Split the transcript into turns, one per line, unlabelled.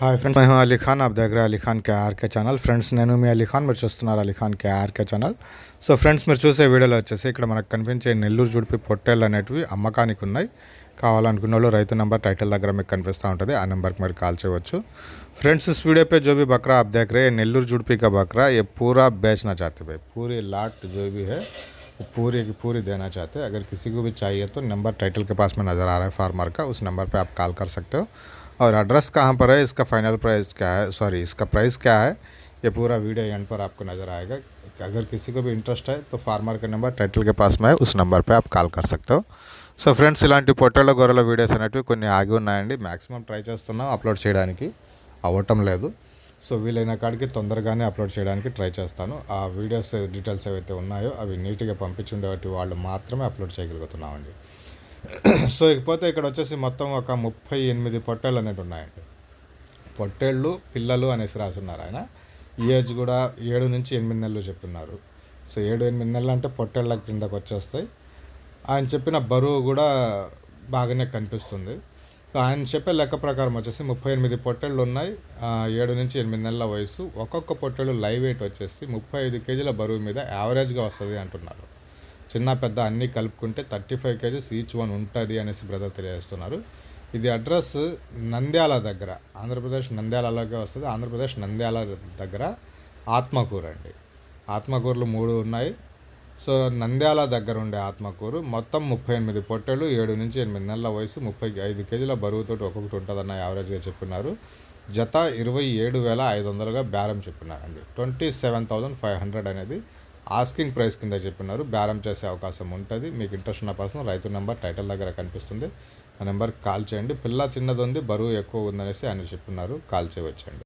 Hi friends, मैं हूं अली खान। आप देख रहे हैं अली खान के आर के ఛానల్। ఫ్రెండ్స్, నేను మీ అలీ ఖాన్, మీరు చూస్తున్నారు అలీ ఖాన్ के आर के ఛానల్। సో ఫ్రెండ్స్, మీరు చూసే వీడియోలో వచ్చేసి ఇక్కడ మనకు కనిపించే నెల్లూరు జుడిపి పొట్టేళ్ళు అనేటివి అమ్మకానికి ఉన్నాయి। కావాలనుకున్న వాళ్ళు రైతు నెంబర్ టైటిల్ దగ్గర మీకు కనిపిస్తూ ఉంటుంది, ఆ నెంబర్కి మీరు కాల్ చేయవచ్చు। फ्रेंड्स, इस वीडियो पे जो भी बकरा आप देख रहे हैं नेल्लूर जुड़पी का बकरा, ये पूरा बेचना चाहते भाई। पूरी लाट जो भी है वो पूरी की पूरी देना चाहते हैं। अगर किसी को भी चाहिए तो नंबर टाइटल के पास में नज़र आ रहा है फार्मर का, उस नंबर पे आप कॉल कर सकते हो। और एड्रेस कहाँ पर है, इसका फाइनल प्राइस क्या है, सॉरी इसका प्राइस क्या है, ये पूरा वीडियो एंड पर आपको नज़र आएगा। अगर किसी को भी इंटरेस्ट है तो फार्मर का नंबर टाइटल के पास में है, उस नंबर पे आप कॉल कर सकते हो। సో ఫ్రెండ్స్, ఇలాంటి పొట్టేళ్ళ గొర్రెల వీడియోస్ అనేటివి కొన్ని ఆగి ఉన్నాయండి। మ్యాక్సిమం ట్రై చేస్తున్నాం అప్లోడ్ చేయడానికి, అవ్వటం లేదు। సో వీలైన కాడికి తొందరగానే అప్లోడ్ చేయడానికి ట్రై చేస్తాను। ఆ వీడియోస్ డీటెయిల్స్ ఏవైతే ఉన్నాయో అవి నీట్గా పంపించుండేవాటి వాళ్ళు మాత్రమే అప్లోడ్ చేయగలుగుతున్నామండి। సో ఇకపోతే ఇక్కడ వచ్చేసి మొత్తం ఒక 38 పొట్టేళ్ళు అనేవి ఉన్నాయండి। పొట్టేళ్ళు పిల్లలు అనేసి రాసున్నారు ఆయన। ఈ ఏజ్ కూడా 7 నుంచి 8 నెలలు చెప్తున్నారు। సో 7-8 నెలలు అంటే పొట్టేళ్ళ కిందకు వచ్చేస్తాయి। ఆయన చెప్పిన బరువు కూడా బాగానే కనిపిస్తుంది। ఆయన చెప్పే లెక్క ప్రకారం వచ్చేసి 38 పొట్టేళ్ళు ఉన్నాయి, 7 నుంచి 8 నెలల వయసు। ఒక్కొక్క పొట్టేళ్ళు లైవ్ వెయిట్ వచ్చేసి 35 కేజీల బరువు మీద యావరేజ్గా వస్తుంది అంటున్నారు। చిన్న పెద్ద అన్నీ కలుపుకుంటే 35 కేజీస్ ఈచ్ వన్ ఉంటుంది అనేసి బ్రదర్ తెలియజేస్తున్నారు। ఇది అడ్రస్ నంద్యాల దగ్గర, ఆంధ్రప్రదేశ్ నంద్యాలలోకి వస్తుంది। ఆంధ్రప్రదేశ్ నంద్యాల దగ్గర ఆత్మకూరు అండి। ఆత్మకూరులు 3 ఉన్నాయి। సో నంద్యాల దగ్గర ఉండే ఆత్మకూరు మొత్తం 38 పొట్టేళ్ళు, 7 నుంచి 8 నెలల వయసు, 35 కేజీల బరువుతోటి ఒక్కొక్కటి ఉంటుందన్న యావరేజ్గా చెప్పినారు। జత 27,500గా బేరం చెప్పినారండి। 27,500 అనేది ఆస్కింగ్ ప్రైస్ కింద చెప్పినారు। బేరం చేసే అవకాశం ఉంటుంది। మీకు ఇంట్రెస్ట్ ఉన్న పర్సన్ రైతు నెంబర్ టైటిల్ దగ్గర కనిపిస్తుంది, ఆ నెంబర్కి కాల్ చేయండి। పిల్ల చిన్నది ఉంది, బరువు ఎక్కువ ఉందనేసి ఆయన చెప్పినారు, కాల్ చేయవచ్చండి।